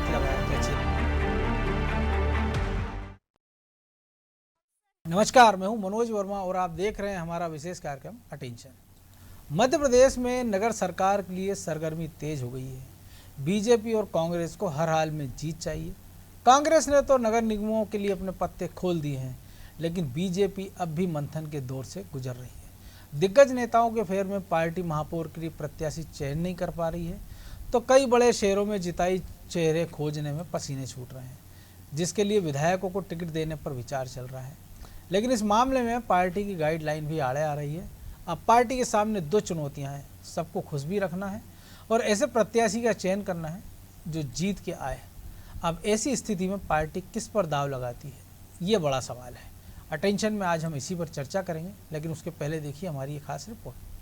मत लगाया कैसे। नमस्कार, मैं हूं मनोज वर्मा और आप देख रहे हैं हमारा विशेष कार्यक्रम अटेंशन। मध्य प्रदेश में नगर सरकार के लिए सरगर्मी तेज हो गई है। बीजेपी और कांग्रेस को हर हाल में जीत चाहिए। कांग्रेस ने तो नगर निगमों के लिए अपने पत्ते खोल दिए हैं, लेकिन बीजेपी अब भी मंथन के दौर से गुजर रही है। दिग्गज नेताओं के फेर में पार्टी महापौर के लिए प्रत्याशी चयन नहीं कर पा रही है, तो कई बड़े शहरों में जिताई चेहरे खोजने में पसीने छूट रहे हैं, जिसके लिए विधायकों को टिकट देने पर विचार चल रहा है। लेकिन इस मामले में पार्टी की गाइडलाइन भी आड़े आ रही है। अब पार्टी के सामने दो चुनौतियां हैं, सबको खुश भी रखना है और ऐसे प्रत्याशी का चयन करना है जो जीत के आए। अब ऐसी स्थिति में पार्टी किस पर दाव लगाती है, ये बड़ा सवाल है। अटेंशन में आज हम इसी पर चर्चा करेंगे, लेकिन उसके पहले देखिए हमारी ये खास रिपोर्ट।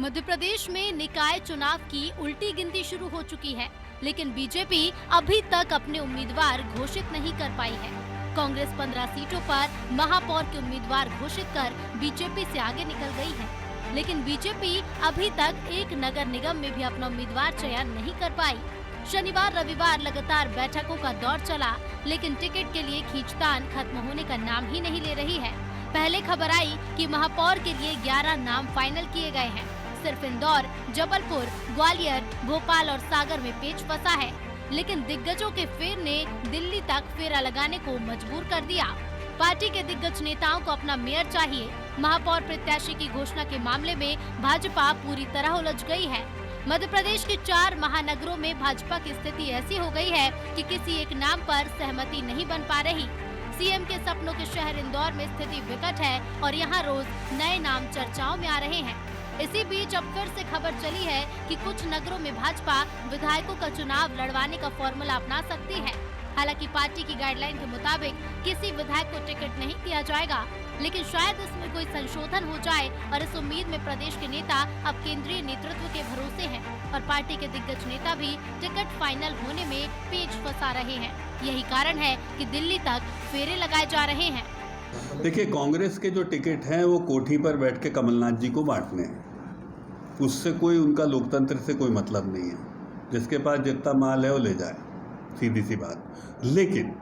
मध्य प्रदेश में निकाय चुनाव की उल्टी गिनती शुरू हो चुकी है, लेकिन बीजेपी अभी तक अपने उम्मीदवार घोषित नहीं कर पाई है। कांग्रेस 15 सीटों पर महापौर के उम्मीदवार घोषित कर बीजेपी से आगे निकल गई है, लेकिन बीजेपी अभी तक एक नगर निगम में भी अपना उम्मीदवार चयन नहीं कर पाई। शनिवार रविवार लगातार बैठकों का दौर चला, लेकिन टिकट के लिए खींचतान खत्म होने का नाम ही नहीं ले रही है। पहले खबर आई कि महापौर के लिए 11 नाम फाइनल किए गए हैं। सिर्फ इंदौर, जबलपुर, ग्वालियर, भोपाल और सागर में पेच फंसा है, लेकिन दिग्गजों के फेर ने दिल्ली तक फेरा लगाने को मजबूर कर दिया। पार्टी के दिग्गज नेताओं को अपना मेयर चाहिए। महापौर प्रत्याशी की घोषणा के मामले में भाजपा पूरी तरह उलझ गई है। मध्य प्रदेश के 4 महानगरों में भाजपा की स्थिति ऐसी हो गई है कि किसी एक नाम पर सहमति नहीं बन पा रही। सीएम के सपनों के शहर इंदौर में स्थिति विकट है और यहाँ रोज नए नाम चर्चाओं में आ रहे हैं। इसी बीच अब फिर से खबर चली है कि कुछ नगरों में भाजपा विधायकों का चुनाव लड़वाने का फॉर्मूला अपना सकती है। हालांकि पार्टी की गाइडलाइन के मुताबिक किसी विधायक को टिकट नहीं दिया जाएगा, लेकिन शायद इसमें कोई संशोधन हो जाए और इस उम्मीद में प्रदेश के नेता अब केंद्रीय नेतृत्व के भरोसे हैं और पार्टी के दिग्गज नेता भी टिकट फाइनल होने में पेच फंसा रहे हैं। यही कारण है कि दिल्ली तक फेरे लगाए जा रहे हैं। देखिए, कांग्रेस के जो टिकट हैं वो कोठी पर बैठ के कमलनाथ जी को बांटने हैं। उससे कोई उनका लोकतंत्र से कोई मतलब नहीं है। जिसके पास जितना माल है वो ले जाए, सीधी सी बात। लेकिन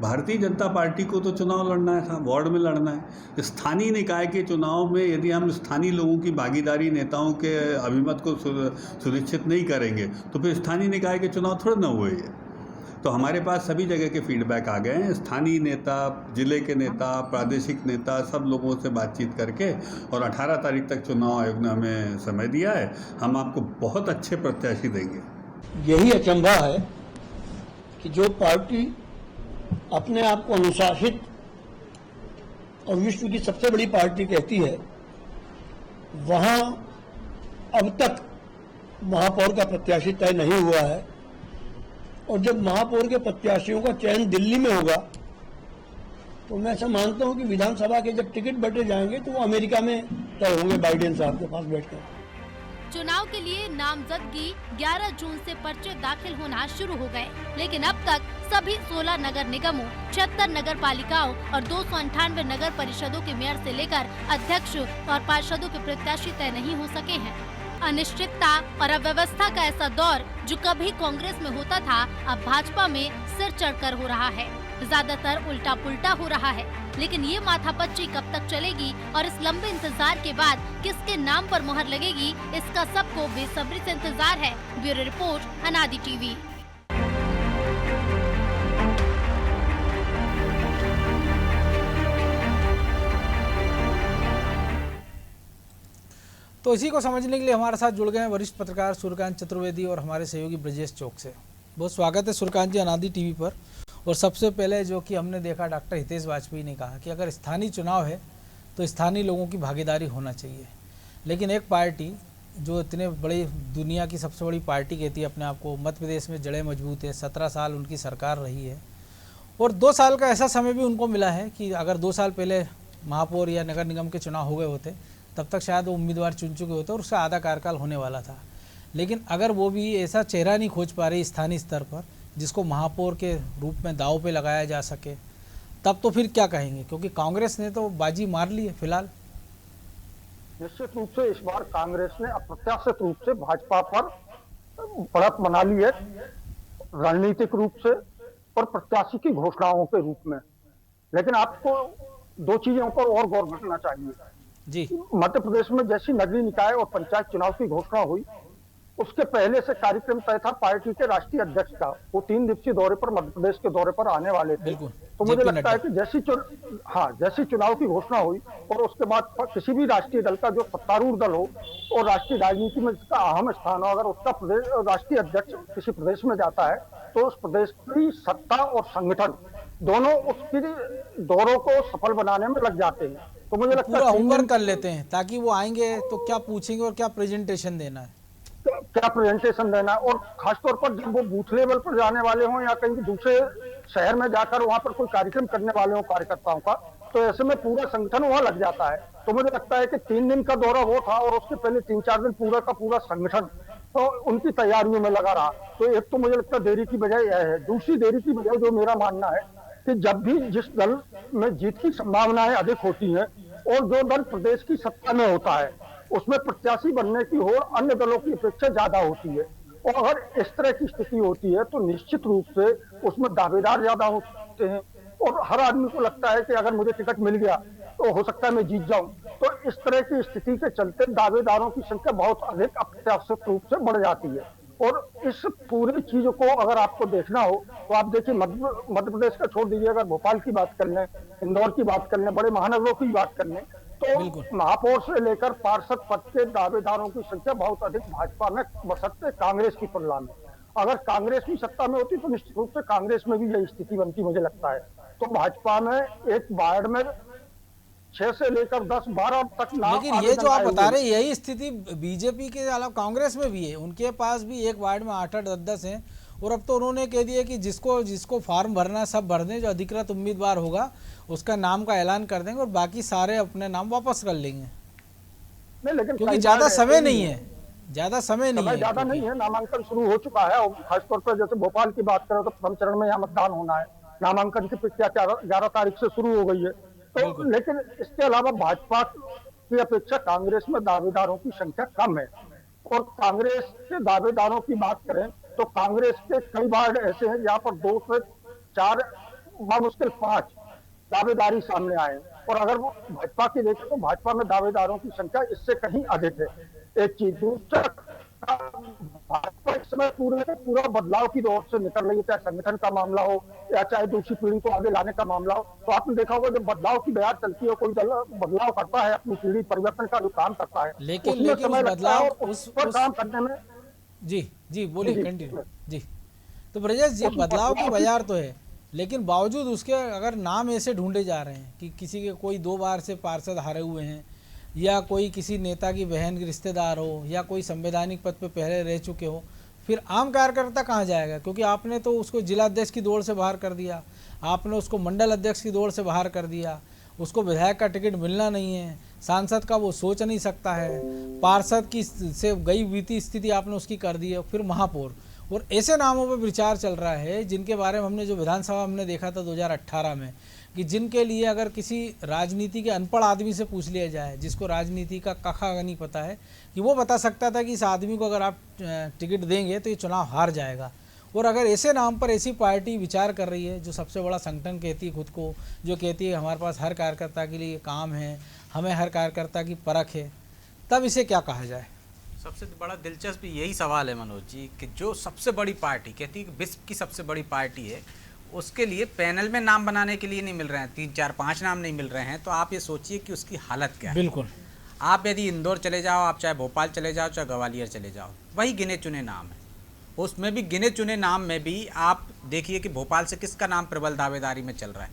भारतीय जनता पार्टी को तो चुनाव लड़ना है, वार्ड में लड़ना है। स्थानीय निकाय के चुनाव में यदि हम स्थानीय लोगों की भागीदारी, नेताओं के अभिमत को सुनिश्चित नहीं करेंगे तो फिर स्थानीय निकाय के चुनाव थोड़े ना हुए। तो हमारे पास सभी जगह के फीडबैक आ गए हैं। स्थानीय नेता, जिले के नेता, प्रादेशिक नेता, सब लोगों से बातचीत करके और 18 तारीख तक चुनाव आयोग ने हमें समय दिया है। हम आपको बहुत अच्छे प्रत्याशी देंगे। यही अचंभा है कि जो पार्टी अपने आप को अनुशासित और विश्व की सबसे बड़ी पार्टी कहती है, वहां अब तक महापौर का प्रत्याशी तय नहीं हुआ है। और जब महापौर के प्रत्याशियों का चयन दिल्ली में होगा तो मैं ऐसा मानता हूं कि विधानसभा के जब टिकट बंटे जाएंगे तो वो अमेरिका में तय होंगे, बाइडेन साहब के पास बैठकर। चुनाव के लिए नामजदगी 11 जून से पर्चे दाखिल होना शुरू हो गए, लेकिन अब तक सभी 16 नगर निगमों, 76 नगर पालिकाओं और 298 नगर परिषदों के मेयर से लेकर अध्यक्ष और पार्षदों के प्रत्याशी तय नहीं हो सके हैं। अनिश्चितता और अव्यवस्था का ऐसा दौर जो कभी कांग्रेस में होता था, अब भाजपा में सिर चढ़कर हो रहा है। ज्यादातर उल्टा पुल्टा हो रहा है, लेकिन ये माथापच्ची कब तक चलेगी और इस लंबे इंतजार के बाद किसके नाम पर मोहर लगेगी, इसका सबको बेसब्री से इंतजार है। ब्यूरो रिपोर्ट, अनादि टीवी। तो इसी को समझने के लिए हमारे साथ जुड़ गए हैं वरिष्ठ पत्रकार सूर्यकांत चतुर्वेदी और हमारे सहयोगी ब्रजेश चौक से। बहुत स्वागत है सूर्यकांत जी अनादि टीवी पर। और सबसे पहले जो कि हमने देखा, डॉक्टर हितेश वाजपेयी ने कहा कि अगर स्थानीय चुनाव है तो स्थानीय लोगों की भागीदारी होना चाहिए। लेकिन एक पार्टी जो इतने बड़ी दुनिया की सबसे बड़ी पार्टी कहती है अपने आप को, मध्य प्रदेश में जड़ें मजबूत है, 17 साल उनकी सरकार रही है और 2 साल का ऐसा समय भी उनको मिला है कि अगर 2 साल पहले महापौर या नगर निगम के चुनाव हो गए होते तब तक शायद वो उम्मीदवार चुन चुके होते और उसका आधा कार्यकाल होने वाला था। लेकिन अगर वो भी ऐसा चेहरा नहीं खोज पा रही स्थानीय स्तर पर जिसको महापौर के रूप में दांव पे लगाया जा सके, तब तो फिर क्या कहेंगे, क्योंकि कांग्रेस ने तो बाजी मार ली है फिलहाल। निश्चित रूप से इस बार कांग्रेस ने अप्रत्याशित रूप से भाजपा पर बढ़त बना ली है, रणनीतिक रूप से और प्रत्याशी की घोषणाओं के रूप में। लेकिन आपको दो चीजों पर और गौर करना चाहिए। जी मध्य प्रदेश में जैसी नगरीय निकाय और पंचायत चुनाव की घोषणा हुई, उसके पहले से कार्यक्रम तय था पार्टी के राष्ट्रीय अध्यक्ष का। वो 3 दिवसीय दौरे पर, मध्य प्रदेश के दौरे पर आने वाले थे। बिल्कुल। तो मुझे JP लगता है कि जैसी चुनाव की घोषणा हुई और उसके बाद किसी भी राष्ट्रीय दल का जो सत्तारूढ़ दल हो और राष्ट्रीय राजनीति में जिसका अहम स्थान हो, अगर उसका प्रदेश राष्ट्रीय अध्यक्ष किसी प्रदेश में जाता है तो उस प्रदेश की सत्ता और संगठन दोनों उसकी दौरों को सफल बनाने में लग जाते हैं। तो मुझे लगता पूरा है होमवर्क कर लेते हैं, ताकि वो आएंगे तो क्या पूछेंगे और क्या प्रेजेंटेशन देना है। क्या प्रेजेंटेशन देना है, और खासतौर पर जब वो बूथ लेवल पर जाने वाले हों या कहीं दूसरे शहर में जाकर वहां पर कोई कार्यक्रम करने वाले हों कार्यकर्ताओं का, तो ऐसे में पूरा संगठन वहां लग जाता है। तो मुझे लगता है कि 3 दिन का दौरा वो था और उसके पहले 3-4 दिन पूरा का पूरा संगठन तो उनकी तैयारियों में लगा रहा। तो एक तो मुझे लगता है देरी की वजह यह है। दूसरी देरी की वजह जो मेरा मानना है कि जब भी जिस दल में जीत की संभावनाएं अधिक होती हैं और जो दल प्रदेश की सत्ता में होता है, उसमें प्रत्याशी बनने की होड़ अन्य दलों की अपेक्षा ज्यादा होती है। और अगर इस तरह की स्थिति होती है तो निश्चित रूप से उसमें दावेदार ज्यादा होते हैं और हर आदमी को लगता है कि अगर मुझे टिकट मिल गया तो हो सकता है मैं जीत जाऊं। तो इस तरह की स्थिति के चलते दावेदारों की संख्या बहुत अधिक अप्रत्याशित रूप से बढ़ जाती है। और इस पूरी चीज को अगर आपको देखना हो तो आप देखिए, मध्य प्रदेश का छोड़ दीजिए, अगर भोपाल की बात कर लें, इंदौर की बात कर लें, बड़े महानगरों की बात कर लें, तो महापौर से लेकर पार्षद पद के दावेदारों की संख्या बहुत अधिक भाजपा में बशर्ते कांग्रेस की तुलना में। अगर कांग्रेस भी सत्ता में होती तो निश्चित रूप से कांग्रेस में भी यही स्थिति बनती, मुझे लगता है। तो भाजपा में एक वार्ड में 6 से लेकर 10-12 तक नाम। लेकिन ये जो आप बता रहे हैं यही स्थिति बीजेपी के अलावा कांग्रेस में भी है। उनके पास भी एक वार्ड में 8-8, 10-10 हैं और अब तो उन्होंने कह दिया कि जिसको फॉर्म भरना है सब भर दें, जो अधिकृत उम्मीदवार होगा उसका नाम का ऐलान कर देंगे और बाकी सारे अपने नाम वापस कर लेंगे। लेकिन क्योंकि ज्यादा समय नहीं है, ज्यादा समय नहीं है, ज्यादा नहीं है। नामांकन शुरू हो चुका है और खासतौर पर जैसे भोपाल की बात करें तो प्रथम चरण में यहाँ मतदान होना है। नामांकन की प्रक्रिया 11 तारीख से शुरू हो गई है। तो लेकिन इसके अलावा भाजपा की अपेक्षा कांग्रेस में दावेदारों की संख्या कम है। और कांग्रेस के दावेदारों की बात करें तो कांग्रेस के कई वार्ड ऐसे हैं जहाँ पर 2 से 4 मुश्किल 5 दावेदारी सामने आए। और अगर वो भाजपा की देखें तो भाजपा में दावेदारों की संख्या इससे कहीं अधिक है। एक चीज। दूसरा, भाजपा इस समय पूरा बदलाव की दौर से निकल रही है, चाहे संगठन का मामला हो या चाहे दूसरी पीढ़ी को आगे लाने का मामला हो। तो आपने देखा होगा जब बदलाव की बयार चलती है, कोई दल बदलाव करता है, अपनी पीढ़ी परिवर्तन का जो काम करता है, लेकिन बदलाव उस काम करने में। जी बोलिए, कंटिन्यू जी। तो ब्रजेश जी, बदलाव की बयार तो है, लेकिन बावजूद उसके अगर नाम ऐसे ढूंढे जा रहे हैं कि किसी के कोई 2 बार से पार्षद हारे हुए हैं या कोई किसी नेता की बहन की रिश्तेदार हो या कोई संवैधानिक पद पे पहले रह चुके हो, फिर आम कार्यकर्ता कहाँ जाएगा? क्योंकि आपने तो उसको जिला अध्यक्ष की दौड़ से बाहर कर दिया, आपने उसको मंडल अध्यक्ष की दौड़ से बाहर कर दिया, उसको विधायक का टिकट मिलना नहीं है, सांसद का वो सोच नहीं सकता है, पार्षद की से गई बीती स्थिति आपने उसकी कर दी है, फिर महापौर। और ऐसे नामों पर विचार चल रहा है जिनके बारे में हमने जो विधानसभा हमने देखा था 2018 में, कि जिनके लिए अगर किसी राजनीति के अनपढ़ आदमी से पूछ लिया जाए, जिसको राजनीति का कखा नहीं पता है, कि वो बता सकता था कि इस आदमी को अगर आप टिकट देंगे तो ये चुनाव हार जाएगा। और अगर ऐसे नाम पर ऐसी पार्टी विचार कर रही है जो सबसे बड़ा संगठन कहती है खुद को, जो कहती है हमारे पास हर कार्यकर्ता के लिए काम है, हमें हर कार्यकर्ता की परख है, तब इसे क्या कहा जाए? सबसे बड़ा दिलचस्प यही सवाल है मनोज जी कि जो सबसे बड़ी पार्टी कहती है कि विश्व की सबसे बड़ी पार्टी है, उसके लिए पैनल में नाम बनाने के लिए नहीं मिल रहे हैं, 3, 4, 5 नाम नहीं मिल रहे हैं। तो आप ये सोचिए कि उसकी हालत क्या है। बिल्कुल। आप यदि इंदौर चले जाओ, आप चाहे भोपाल चले जाओ, चाहे ग्वालियर चले जाओ, वही गिने चुने नाम है। उसमें भी गिने चुने नाम में भी आप देखिए कि भोपाल से किसका नाम प्रबल दावेदारी में चल रहा है।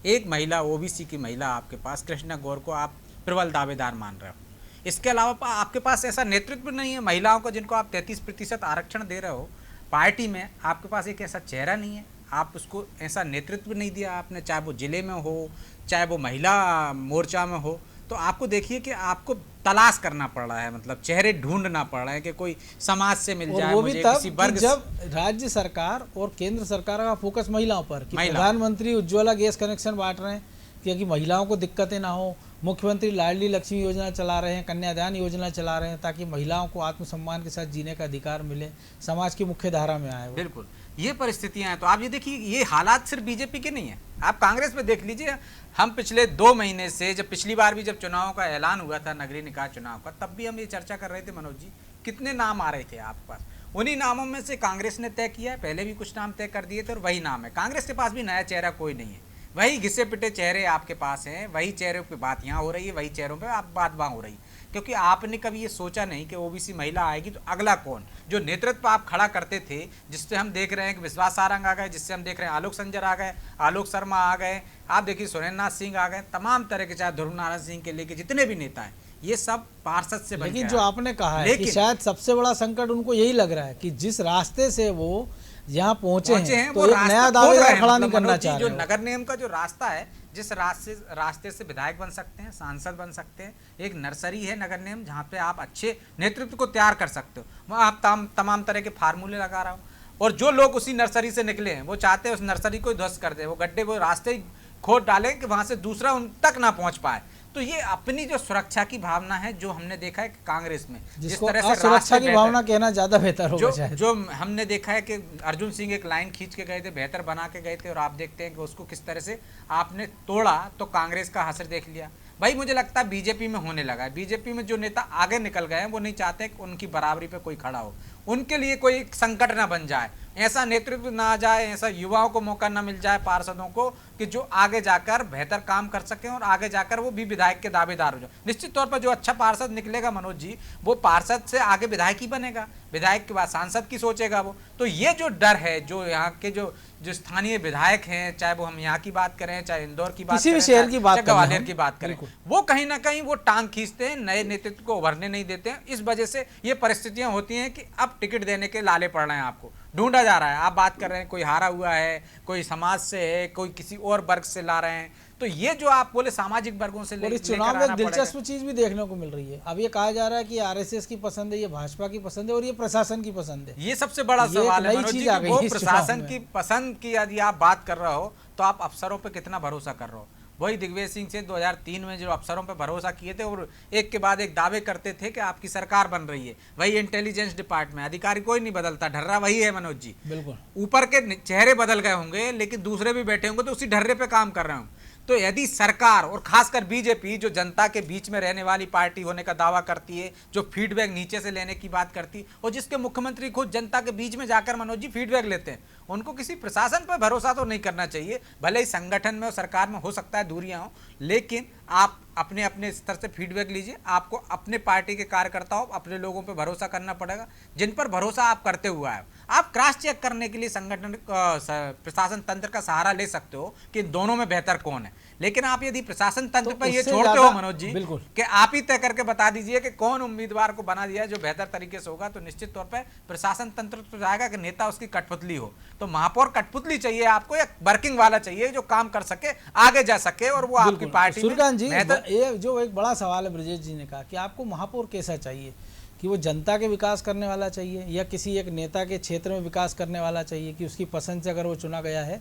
एक महिला, ओबीसी की महिला आपके पास, कृष्णा गौर को आप प्रबल दावेदार मान रहे हो। इसके अलावा आपके पास ऐसा नेतृत्व नहीं है महिलाओं को जिनको आप 33% आरक्षण दे रहे हो पार्टी में। आपके पास एक ऐसा चेहरा नहीं है, आप उसको ऐसा नेतृत्व नहीं दिया आपने, चाहे वो जिले में हो, चाहे वो महिला मोर्चा में हो। तो आपको देखिए कि आपको तलाश करना पड़ रहा है, मतलब चेहरे ढूंढना पड़ रहा है कि कोई समाज से मिल और जाए वो भी मुझे, तब किसी कि वर्ग जब राज्य सरकार और केंद्र सरकार का फोकस महिलाओं पर, कि महिला। प्रधानमंत्री उज्ज्वला गैस कनेक्शन बांट रहे हैं कि महिलाओं को दिक्कतें ना हो, मुख्यमंत्री लाडली लक्ष्मी योजना चला रहे हैं, कन्यादान योजना चला रहे हैं, ताकि महिलाओं को आत्मसम्मान के साथ जीने का अधिकार मिले, समाज की मुख्य धारा में आए वो। बिल्कुल ये परिस्थितियां हैं। तो आप ये देखिए, ये हालात सिर्फ बीजेपी के नहीं है, आप कांग्रेस में देख लीजिए। हम पिछले 2 महीने से, जब पिछली बार भी जब चुनाव का ऐलान हुआ था, नगरीय निकाय चुनाव का, तब भी हम ये चर्चा कर रहे थे मनोज जी, कितने नाम आ रहे थे आपके पास। उन्हीं नामों में से कांग्रेस ने तय किया है, पहले भी कुछ नाम तय कर दिए थे और वही नाम है। कांग्रेस के पास भी नया चेहरा कोई नहीं है, वही घिसे पिटे चेहरे आपके पास हैं, वही चेहरों पे बात यहाँ हो रही है, वही चेहरों पे आप बात वहाँ हो रही है। क्योंकि आपने कभी ये सोचा नहीं कि ओबीसी महिला आएगी तो अगला कौन, जो नेतृत्व आप खड़ा करते थे, जिससे हम देख रहे हैं कि विश्वास सारंग आ गए, जिससे हम देख रहे हैं आलोक संजर आ गए, आलोक शर्मा आ गए, आप देखिए सुरेंद्र सिंह आ गए, तमाम तरह के, चाहे ध्रुव नारायण सिंह के लेके जितने भी नेता हैं, ये सब पार्षद से बन के लेकिन जो आए। आपने कहा है कि शायद सबसे बड़ा संकट उनको यही लग रहा है कि जिस रास्ते से वो यहाँ पहुंचे हैं वो तो एक रास्ता नया खोल दावेदार रहे हैं। खड़ा मतलब नहीं करना मनोज जी, चाह जो रहे हो। नगर निगम का जो रास्ता है, जिस रास्ते से विधायक बन सकते हैं, सांसद बन सकते हैं, एक नर्सरी है नगर निगम जहाँ पे आप अच्छे नेतृत्व को तैयार कर सकते हो, वहाँ आप तमाम तरह के फार्मूले लगा रहा हूँ। और जो लोग उसी नर्सरी से निकले हैं, वो चाहते हैं उस नर्सरी को ध्वस्त कर दे, वो गड्ढे, वो रास्ते ही खोद डालें कि वहाँ से दूसरा उन तक ना पहुँच पाए। तो ये अपनी जो सुरक्षा की भावना है, जो हमने देखा है कि कांग्रेस में जिस तरह से सुरक्षा की भावना कहना ज्यादा बेहतर होगा शायद। जो हमने देखा है कि अर्जुन सिंह एक लाइन खींच के गए थे, बेहतर बना के गए थे, और आप देखते हैं कि उसको किस तरह से आपने तोड़ा, तो कांग्रेस का हसर देख लिया। भाई मुझे लगता है बीजेपी में होने लगा है, बीजेपी में जो नेता आगे निकल गए हैं वो नहीं चाहते कि उनकी बराबरी पे कोई खड़ा हो, उनके लिए कोई संकट ना बन जाए, ऐसा नेतृत्व ना आ जाए, ऐसा युवाओं को मौका ना मिल जाए, पार्षदों को, कि जो आगे जाकर बेहतर काम कर सकें और आगे जाकर वो भी विधायक के दावेदार हो जाए। निश्चित तौर पर जो अच्छा पार्षद निकलेगा मनोज जी, वो पार्षद से आगे विधायक ही बनेगा, विधायक के बाद सांसद की सोचेगा वो। तो ये जो डर है, जो यहाँ के जो स्थानीय विधायक हैं, चाहे वो हम यहाँ की बात करें, चाहे इंदौर की बात किसी भी करें, शहर की बात चाहे करें, ग्वालियर की बात करें, वो कहीं ना कहीं वो टांग खींचते हैं, नए नेतृत्व को उभरने नहीं देते हैं। इस वजह से ये परिस्थितियां होती हैं कि अब टिकट देने के लाले पड़ रहे हैं, आपको ढूंढा जा रहा है। आप बात कर रहे हैं कोई हारा हुआ है, कोई समाज से है, कोई किसी और वर्ग से ला रहे हैं। तो ये जो आप बोले सामाजिक वर्गों से और इस चुनाव में एक दिलचस्प चीज भी देखने को मिल रही है। अब ये कहा जा रहा है कि आरएसएस की पसंद है, ये भाजपा की पसंद है और ये प्रशासन की पसंद है। ये सबसे बड़ा सवाल है मनोज जी, कि वो प्रशासन की पसंद की यदि आप बात कर रहे हो तो आप अफसरों पे कितना भरोसा कर रहे हो। वही दिग्विजय सिंह से 2003 में जो अफसरों पे भरोसा किए थे और एक के बाद एक दावे करते थे कि आपकी सरकार बन रही है, वही इंटेलिजेंस डिपार्टमेंट, अधिकारी कोई नहीं बदलता, ढर्रा वही है मनोज जी। बिल्कुल, ऊपर के चेहरे बदल गए होंगे लेकिन दूसरे भी बैठे होंगे तो उसी ढर्रे पे काम कर रहे होंगे। तो यदि सरकार और खासकर बीजेपी, जो जनता के बीच में रहने वाली पार्टी होने का दावा करती है, जो फीडबैक नीचे से लेने की बात करती है, और जिसके मुख्यमंत्री खुद जनता के बीच में जाकर मनोज जी फीडबैक लेते हैं, उनको किसी प्रशासन पर भरोसा तो नहीं करना चाहिए। भले ही संगठन में और सरकार में हो सकता है दूरियां हो, लेकिन आप अपने अपने स्तर से फीडबैक लीजिए। आपको अपने पार्टी के कार्यकर्ताओं, अपने लोगों पे भरोसा करना पड़ेगा, जिन पर भरोसा आप करते हुआ है। आप क्रॉस चेक करने के लिए संगठन प्रशासन तंत्र का सहारा ले सकते हो कि दोनों में बेहतर कौन है, लेकिन आप यदि प्रशासन तंत्र पर ये छोड़ते हो मनोज जी कि आप ही तय करके बता दीजिए कि कौन उम्मीदवार को बना दिया है जो बेहतर तरीके से होगा, तो निश्चित तौर पर प्रशासन तंत्र तो जाएगा कि नेता उसकी कठपुतली हो। तो महापौर कठपुतली चाहिए आपको, या वर्किंग वाला चाहिए जो काम कर सके, आगे जा सके, और वो आपकी पार्टी में सूर्यकांत जी, ये जो एक बड़ा सवाल है ब्रजेश जी ने कहा कि आपको महापौर कैसा चाहिए, कि वो जनता के विकास करने वाला चाहिए या किसी एक नेता के क्षेत्र में विकास करने वाला चाहिए, कि उसकी पसंद से अगर वो चुना गया है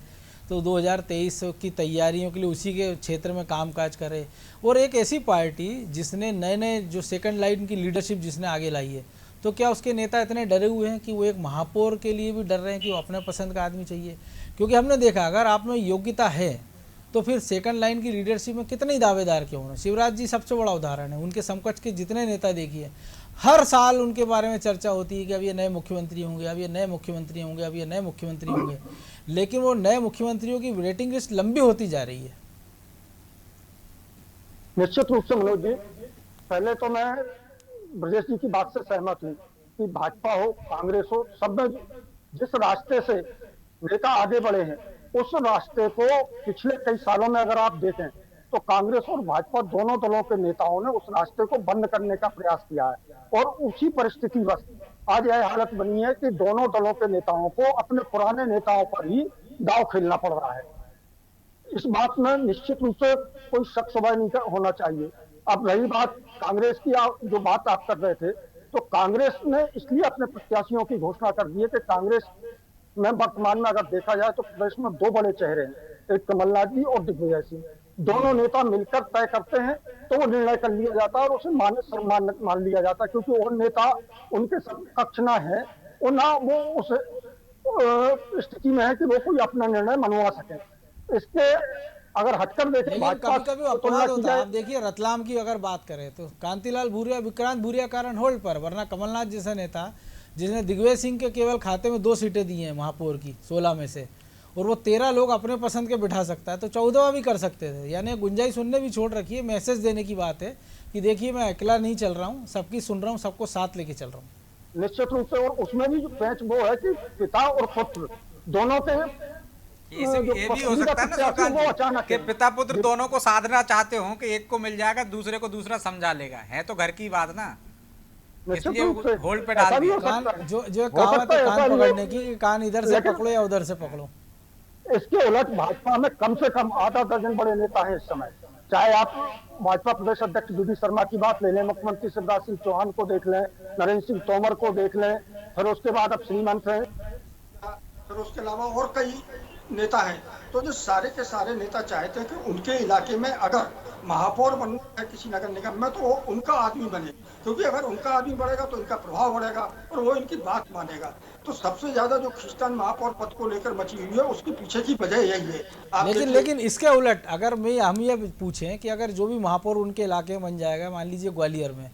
तो 2023 की तैयारियों के लिए उसी के क्षेत्र में कामकाज करे, और एक ऐसी पार्टी जिसने नए नए जो सेकंड लाइन की लीडरशिप जिसने आगे लाई है, तो क्या उसके नेता इतने डरे हुए हैं कि वो एक महापौर के लिए भी डर रहे हैं कि वो अपने पसंद का आदमी चाहिए? क्योंकि हमने देखा अगर आप में योग्यता है तो फिर सेकंड लाइन की लीडरशिप में कितने ही दावेदार क्यों हों। शिवराज जी सबसे बड़ा उदाहरण है, उनके समकक्ष के जितने नेता देखिए, हर साल उनके बारे में चर्चा होती है कि अब ये नए मुख्यमंत्री होंगे, अब ये नए मुख्यमंत्री होंगे, अब ये नए मुख्यमंत्री होंगे, लेकिन वो नए मुख्यमंत्रियों की वेटिंग लिस्ट लंबी होती जा रही है। निश्चित रूप से मनोज जी, पहले तो मैं ब्रजेश जी की बात से सहमत हूँ कि भाजपा हो, कांग्रेस हो, सब में जिस रास्ते से नेता आगे बढ़े हैं, उस रास्ते को पिछले कई सालों में अगर आप देखें तो कांग्रेस और भाजपा दोनों दलों के नेताओं ने उस रास्ते को बंद करने का प्रयास किया है, और उसी परिस्थिति बस आज यह हालत बनी है कि दोनों दलों के नेताओं को अपने पुराने नेताओं पर ही दांव खेलना पड़ रहा है। इस बात में निश्चित रूप से कोई शक शुबह नहीं होना चाहिए अब रही बात कांग्रेस की, जो बात आप कर रहे थे, तो कांग्रेस ने इसलिए अपने प्रत्याशियों की घोषणा कर दी है कि कांग्रेस में वर्तमान में अगर देखा जाए तो प्रदेश में दो बड़े चेहरे हैं, एक कमलनाथ जी और दिग्विजय सिंह। दोनों नेता मिलकर तय करते हैं तो वो निर्णय कर लिया जाता है और उसे सम्मान मान लिया जाता है, क्योंकि वो नेता उनके कक्ष ना है और ना वो उस स्थिति में है कि वो कोई अपना निर्णय मनवा सके। इसके अगर हटकर देखें, लेकिन भाजपा कभी कभी की तुलना अपवाद की होता है। जाए, आप देखिए रतलाम की अगर बात करें तो कांतिलाल भूरिया, विक्रांत भूरिया कारण होल्ड पर, वरना कमलनाथ जैसा नेता जिसने दिग्विजय सिंह के केवल खाते में 2 सीटें दी हैं महापौर की 16 में से, और वो 13 लोग अपने पसंद के बिठा सकता है, तो 14वां भी कर सकते थे। यानी गुंजाइश उनने भी छोड़ रखी है। मैसेज देने की बात है कि देखिए मैं अकेला नहीं चल रहा हूँ, सबकी सुन रहा हूँ, सबको साथ लेके चल रहा हूँ। निश्चित रूप से। और उसमें भी जो पैंच वो है कि पिता और पुत्र दोनों के ये भी हो सकता है ना सुल्तान जी, कि पिता पुत्र दोनों को साधना चाहते हो कि एक को मिल जाएगा, दूसरे को दूसरा समझा लेगा, है तो घर की बात ना, इसलिए होल्ड पे डाल दिया। जो कहावत है कान पकड़ने की, कान इधर से पकड़ो या उधर से पकड़ो। इसके उलट भाजपा में कम से कम आधा दर्जन बड़े नेता हैं इस समय। चाहे आप भाजपा प्रदेश अध्यक्ष वी शर्मा की बात ले लें, मुख्यमंत्री शिवराज सिंह चौहान को देख लें, नरेंद्र सिंह तोमर को देख लें, फिर उसके बाद अब श्रीमंत हैं, फिर उसके अलावा और कई नेता हैं। तो जो सारे के सारे नेता चाहते हैं कि उनके इलाके में अगर महापौर बनना है किसी नगर निगम में तो वो उनका आदमी बने, क्योंकि अगर उनका आदमी बढ़ेगा तो इनका प्रभाव बढ़ेगा और वो इनकी बात मानेगा। तो सबसे ज्यादा जो खींचतान महापौर पद को लेकर मची हुई है उसके पीछे की वजह यही है। लेकिन इसके उलट अगर हम ये पूछें कि अगर जो भी महापौर उनके इलाके में बन जाएगा, मान लीजिए ग्वालियर में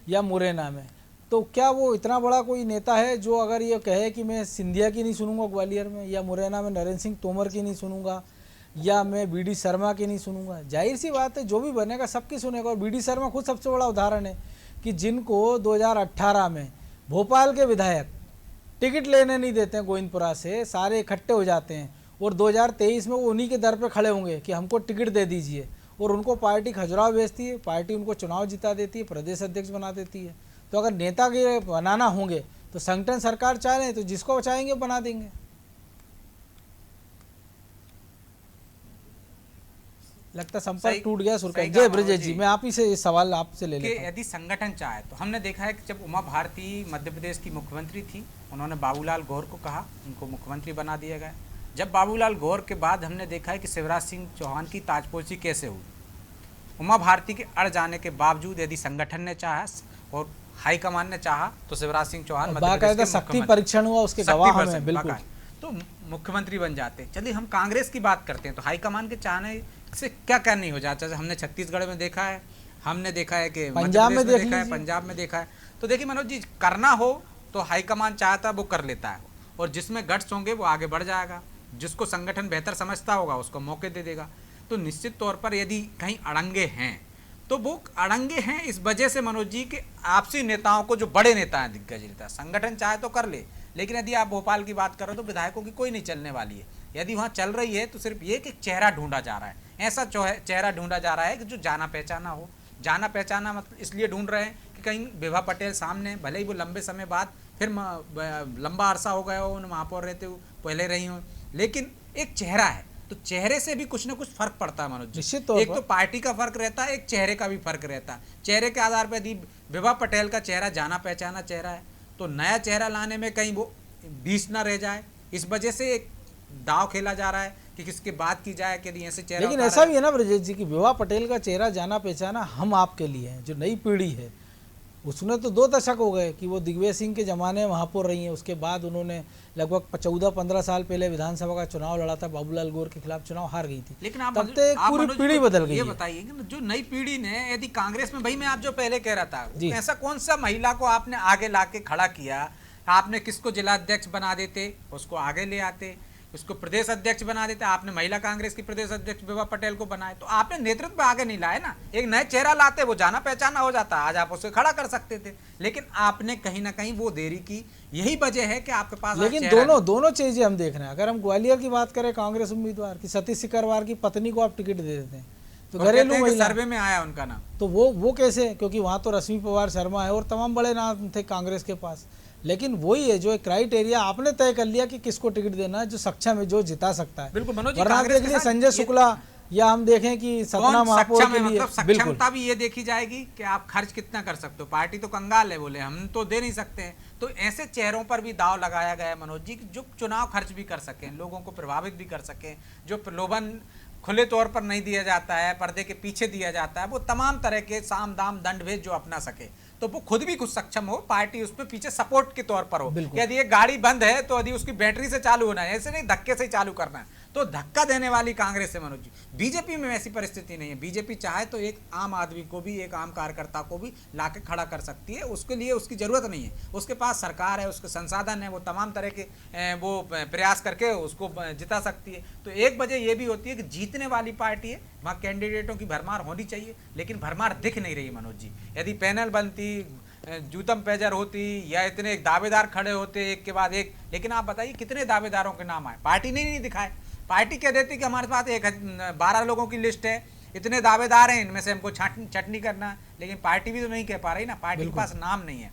या मुरैना में, तो क्या वो इतना बड़ा कोई नेता है जो अगर ये कहे कि मैं सिंधिया की नहीं सुनूंगा ग्वालियर में, या मुरैना में नरेंद्र सिंह तोमर की नहीं सुनूंगा, या मैं वी शर्मा की नहीं सुनूंगा? जाहिर सी बात है जो भी बनेगा सबकी सुनेगा। और वी शर्मा खुद सबसे बड़ा उदाहरण है कि जिनको 2018 में भोपाल के विधायक टिकट लेने नहीं देते हैं, गोविंदपुरा से सारे इकट्ठे हो जाते हैं और 2023 में वो उन्हीं के दर पे खड़े होंगे कि हमको टिकट दे दीजिए, और उनको पार्टी खजुराहो भेजती है, पार्टी उनको चुनाव जिता देती है, प्रदेश अध्यक्ष बना देती है। तो अगर नेता के बनाना होंगे तो संगठन सरकार चाह रहे हैं तो जिसको बचाएंगे बना देंगे। लगता संपर्क टूट गया सुरका। जय ब्रजेश जी, मैं आप ही से सवाल आपसे ले लेता हूं। यदि संगठन चाहे तो हमने देखा है कि जब उमा भारती मध्य प्रदेश की मुख्यमंत्री थी, उन्होंने बाबूलाल गौर को कहा, उनको मुख्यमंत्री बना दिया गया। जब बाबूलाल गौर के बाद हमने देखा है कि शिवराज सिंह चौहान की ताजपोशी कैसे हुई। उमा भारती के अड़ जाने के बावजूद यदि संगठन ने चाहा और हाईकमान ने चाहा तो शिवराज सिंह चौहान बाकायदा शक्ति परीक्षण हुआ, उसके गवाह हैं बिल्कुल, तो मुख्यमंत्री बन जाते। चलिए हम कांग्रेस की बात करते हैं तो हाईकमान के चाहने से क्या क्या नहीं हो जाता। जैसे हमने छत्तीसगढ़ में देखा है, हमने देखा है कि पंजाब में देखा है, पंजाब में देखा है। तो देखिए मनोज जी, करना हो तो हाईकमान चाहता है वो कर लेता है, और जिसमें गट्स होंगे वो आगे बढ़ जाएगा, जिसको संगठन बेहतर समझता होगा उसको मौके दे देगा। तो निश्चित तौर पर यदि कहीं अड़ंगे हैं तो वो अड़ंगे हैं इस वजह से मनोज जी के आपसी नेताओं को, जो बड़े नेता हैं, दिग्गज नेता, संगठन चाहे तो कर ले, लेकिन यदि आप भोपाल की बात करो तो विधायकों की कोई नहीं चलने वाली है। यदि वहाँ चल रही है तो सिर्फ ये कि चेहरा ढूंढा जा रहा है, ऐसा चेहरा ढूंढा जा रहा है कि जो जाना पहचाना हो। जाना पहचाना मतलब इसलिए ढूंढ रहे हैं कि कहीं विभा पटेल सामने, भले ही वो लंबे समय बाद फिर लंबा अरसा हो गया हो उन महापौर रहते हो, पहले रही हो, लेकिन एक चेहरा है तो चेहरे से भी कुछ ना कुछ फर्क पड़ता है मनोज जी। एक तो पार्टी का फर्क रहता है, एक चेहरे का भी फर्क रहता है। चेहरे के आधार पर यदि विभा पटेल का चेहरा जाना पहचाना चेहरा है तो नया चेहरा लाने में कहीं वो बीच ना रह जाए, इस वजह से एक दाव खेला जा रहा है कि किसके बात की जाए कि ऐसे चेहरा। लेकिन ऐसा भी है ना ब्रजेश जी कि विभा पटेल का चेहरा जाना पहचाना हम आपके लिए है, जो नई पीढ़ी है उसने तो 2 दशक हो गए कि वो दिग्विजय सिंह के ज़माने में महापौर रही हैं। उसके बाद उन्होंने लगभग 14-15 साल पहले विधानसभा का चुनाव लड़ा था, बाबूलाल गौर के खिलाफ चुनाव हार गई थी। लेकिन तब तक एक पूरी पीढ़ी बदल गई। ये बताइए कि जो नई पीढ़ी ने यदि कांग्रेस में, भाई मैं आप जो पहले कह रहा था, ऐसा कौन सा महिला को आपने आगे ला के खड़ा किया? आपने किसको जिला अध्यक्ष बना देते, उसको आगे ले आते, उसको प्रदेश अध्यक्ष बना देते। आपने महिला कांग्रेस की प्रदेश अध्यक्ष विभा पटेल को बनाए, तो आपने नेतृत्व आगे नहीं लाए ना। एक नए चेहरा लाते, वो जाना पहचाना हो जाता, आज आप उसे खड़ा कर सकते थे, लेकिन आपने कहीं ना कहीं वो देरी की। यही वजह है कि आपके पास, लेकिन दोनों चीजें हम देख रहे हैं। अगर हम ग्वालियर की बात करें, कांग्रेस उम्मीदवार की सतीश सिकरवार की पत्नी को आप टिकट दे देते हैं तो घरेलू महिला सर्वे में आया उनका नाम, तो वो कैसे? क्योंकि वहां तो रश्मि पवार शर्मा है और तमाम बड़े नाम थे कांग्रेस के पास। लेकिन वही है जो एक क्राइटेरिया आपने तय कर लिया कि किसको टिकट देना है, जो सक्षम है, जो जिता सकता है। बिल्कुल मनोज जी, वरना देख लिए संजय शुक्ला या हम देखें कि सपना कौन महापौर सक्षम के है, लिए मतलब बिल्कुल सक्षमता भी ये देखी जाएगी कि आप खर्च कितना कर सकते हो। पार्टी तो कंगाल है, बोले हम तो दे नहीं सकते हैं। तो ऐसे चेहरों पर भी दाव लगाया गया है मनोज जी, जो चुनाव खर्च भी कर सकें, लोगों को प्रभावित भी कर सकें। जो प्रलोभन खुले तौर पर नहीं दिया जाता है, पर्दे के पीछे दिया जाता है, वो तमाम तरह के साम दाम दंड भेद जो अपना सके, तो वो खुद भी कुछ सक्षम हो, पार्टी उस पर पीछे सपोर्ट के तौर पर हो। यदि ये गाड़ी बंद है तो यदि उसकी बैटरी से चालू होना है, ऐसे नहीं धक्के से ही चालू करना है। तो धक्का देने वाली कांग्रेस है मनोज जी। बीजेपी में ऐसी परिस्थिति नहीं है। बीजेपी चाहे तो एक आम आदमी को भी, एक आम कार्यकर्ता को भी लाके खड़ा कर सकती है। उसके लिए उसकी जरूरत नहीं है, उसके पास सरकार है, उसके संसाधन है, वो तमाम तरह के वो प्रयास करके उसको जिता सकती है। तो एक वजह ये भी होती है कि जीतने वाली पार्टी है, वहाँ कैंडिडेटों की भरमार होनी चाहिए, लेकिन भरमार दिख नहीं रही मनोज जी। यदि पैनल बनती, जूतम पेजर होती, या इतने दावेदार खड़े होते एक के बाद एक, लेकिन आप बताइए कितने दावेदारों के नाम आए? पार्टी ने नहीं दिखाए। पार्टी कह देती कि हमारे पास 12 लोगों की लिस्ट है, इतने दावेदार हैं, इनमें से हमको चटनी करना है, लेकिन पार्टी भी तो नहीं कह पा रही ना, पार्टी के पास नाम नहीं है।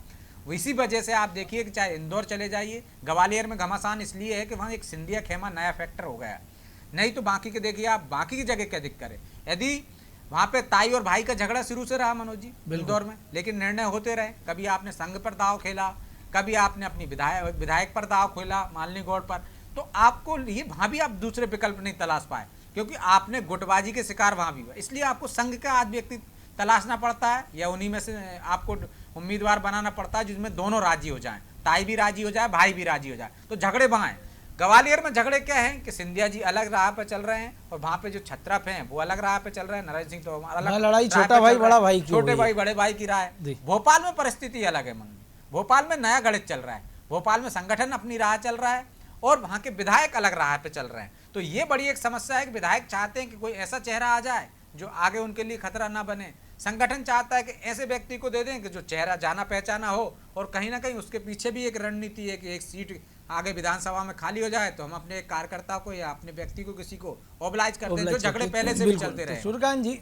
इसी वजह से आप देखिए कि चाहे इंदौर चले जाइए, ग्वालियर में घमासान इसलिए है कि वहाँ एक सिंधिया खेमा नया फैक्टर हो गया, नहीं तो बाकी के देखिए आप, बाकी की जगह क्या दिक्कत है। यदि वहाँ पे ताई और भाई का झगड़ा शुरू से रहा मनोज जी इंदौर में, लेकिन निर्णय होते रहे। कभी आपने संघ पर दाव खेला, कभी आपने अपनी विधायक पर दाव खेला मालिनी गौड़ पर, तो आपको ये वहाँ भी आप दूसरे विकल्प नहीं तलाश पाए, क्योंकि आपने गुटबाजी के शिकार वहाँ भी हुआ। इसलिए आपको संघ का आज व्यक्ति तलाशना पड़ता है, या उन्हीं में से आपको उम्मीदवार बनाना पड़ता है जिसमें दोनों राजी हो जाएं, ताई भी राजी हो जाए, भाई भी राजी हो जाए। तो झगड़े वहाँ हैं। ग्वालियर में झगड़े क्या हैं कि सिंधिया जी अलग राह पे चल रहे हैं, और वहाँ पे जो छत्रप हैं वो अलग राह पे चल रहे हैं, नरेंद्र सिंह तो अलग लड़ाई छोटा भाई बड़ा भाई की, छोटे भाई बड़े भाई की राह है। भोपाल में परिस्थिति अलग है मन, भोपाल में नया गणित चल रहा है। भोपाल में संगठन अपनी राह चल रहा है और वहाँ के विधायक अलग राह पे चल रहे हैं। तो ये बड़ी एक समस्या है कि विधायक चाहते हैं कि कोई ऐसा चेहरा आ जाए जो आगे उनके लिए खतरा ना बने, संगठन चाहता है कि ऐसे व्यक्ति को दे दें कि जो चेहरा जाना पहचाना हो, और कहीं ना कहीं उसके पीछे भी एक रणनीति है कि एक सीट आगे विधानसभा में खाली हो जाए तो हम अपने एक कार्यकर्ता को या अपने व्यक्ति को किसी को ओबलाइज करते हैं, जो झगड़े पहले से भी चलते रहे। सूर्यकांत जी,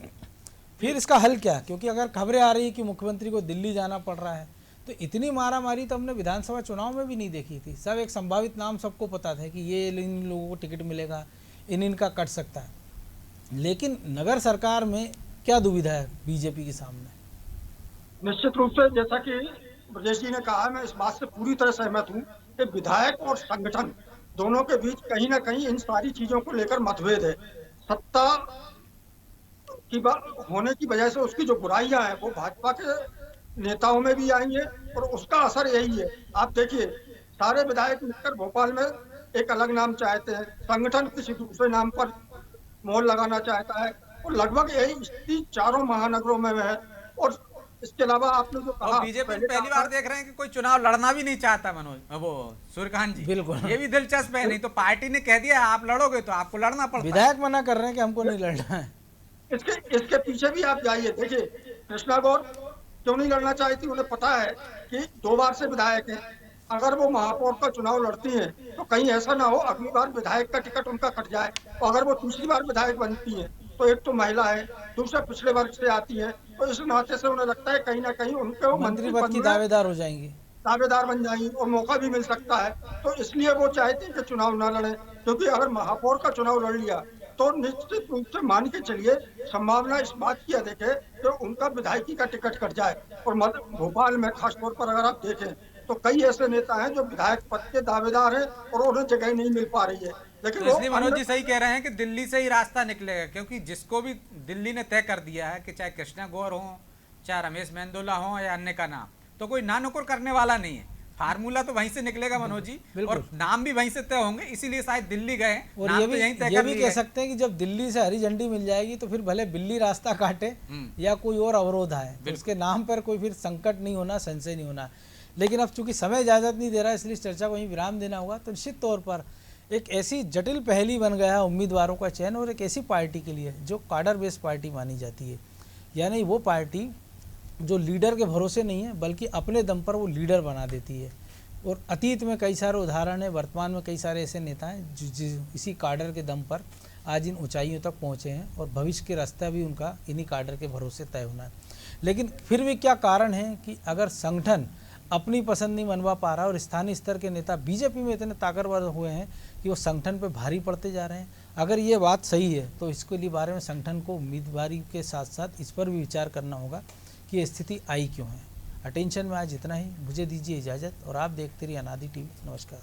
फिर इसका हल क्या? क्योंकि अगर खबरें आ रही है कि मुख्यमंत्री को दिल्ली जाना पड़ रहा है, तो इतनी मारामारी तो हमने विधानसभा चुनाव में भी नहीं देखी थी। सब एक संभावित नाम सबको पता था कि ये इन लोगों को टिकट मिलेगा, इनका कट सकता है, लेकिन नगर सरकार में क्या दुविधा है बीजेपी के सामने? निश्चित रूप से जैसा कि ब्रजेश जी ने कहा, मैं इस बात से पूरी तरह सहमत हूँ कि विधायक और संगठन दोनों के बीच कहीं ना कहीं इन सारी चीजों को लेकर मतभेद है। सत्ता की होने की वजह से उसकी जो बुराइयां हैं वो भाजपा के नेताओं में भी आई है, और उसका असर यही है। आप देखिए, सारे विधायक मिलकर भोपाल में एक अलग नाम चाहते हैं, संगठन किसी दूसरे नाम पर मोहर लगाना चाहता है, और लगभग यही स्थिति चारों महानगरों में है। और इसके अलावा आपने जो कहा, बीजेपी पहली बार देख रहे हैं कि कोई चुनाव लड़ना भी नहीं चाहता मनोज, वो सूर्यकांत जी, बिल्कुल ये भी दिलचस्प है। नहीं तो पार्टी ने कह दिया आप लड़ोगे तो आपको लड़ना पड़ता है। विधायक मना कर रहे हैं कि हमको नहीं लड़ना है। इसके पीछे भी आप जाइए, देखिए कृष्णा गौर क्यों नहीं लड़ना चाहती, उन्हें पता है कि 2 बार से विधायक है, अगर वो महापौर का चुनाव लड़ती हैं तो कहीं ऐसा ना हो अगली बार विधायक का टिकट उनका कट जाए, और अगर वो तीसरी बार विधायक बनती हैं तो एक तो महिला है, दूसरा पिछड़े वर्ग से आती है, तो इस नाते से उन्हें लगता है कहीं ना कहीं उनको मंत्री पद की दावेदार हो जाएंगी, दावेदार बन जाएंगी और मौका भी मिल सकता है। तो इसलिए वो चाहती है कि चुनाव ना लड़े, क्योंकि अगर महापौर का चुनाव लड़ लिया तो निश्चित रूप से मान के चलिए संभावना इस बात की अधिक है कि उनका विधायकी का टिकट कट जाए। और भोपाल में खासतौर पर अगर आप देखें तो कई ऐसे नेता हैं जो विधायक पद के दावेदार हैं और उन्हें जगह नहीं मिल पा रही है। लेकिन तो इसलिए मनोज जी सही कह रहे हैं कि दिल्ली से ही रास्ता निकलेगा, क्योंकि जिसको भी दिल्ली ने तय कर दिया है कि चाहे कृष्णा गौर हो, चाहे रमेश मेंदोला हो या अन्य का नाम, तो कोई ना नुकुर करने वाला नहीं है। फार्मूला तो वहीं से निकलेगा मनोज जी, और नाम भी वहीं से तय होंगे, इसीलिए शायद दिल्ली गए। और ये भी कह सकते हैं कि जब दिल्ली से हरी झंडी मिल जाएगी तो फिर भले बिल्ली रास्ता काटे या कोई और अवरोध आए, तो उसके नाम पर कोई फिर संकट नहीं होना, संशय नहीं होना। लेकिन अब चूंकि समय इजाजत नहीं दे रहा है, इसलिए इस चर्चा को वहीं विराम देना होगा। तो निश्चित तौर पर एक ऐसी जटिल पहेली बन गया है उम्मीदवारों का चयन, और एक ऐसी पार्टी के लिए जो काडर बेस्ड पार्टी मानी जाती है, यानी वो पार्टी जो लीडर के भरोसे नहीं है बल्कि अपने दम पर वो लीडर बना देती है। और अतीत में कई सारे उदाहरण हैं, वर्तमान में कई सारे ऐसे नेता हैं जो इसी काडर के दम पर आज इन ऊंचाइयों तक पहुंचे हैं, और भविष्य के रास्ता भी उनका इन्हीं काडर के भरोसे तय होना है। लेकिन फिर भी क्या कारण है कि अगर संगठन अपनी पसंद नहीं मनवा पा रहा और स्थानीय स्तर के नेता बीजेपी में इतने ताकतवर हुए हैं कि वो संगठन पे भारी पड़ते जा रहे हैं। अगर ये बात सही है तो इसके लिए बारे में संगठन को उम्मीदवारी के साथ साथ इस पर भी विचार करना होगा कि ये स्थिति आई क्यों है। अटेंशन में आज इतना ही, मुझे दीजिए इजाज़त और आप देखते रहिए अनादि टीवी। नमस्कार।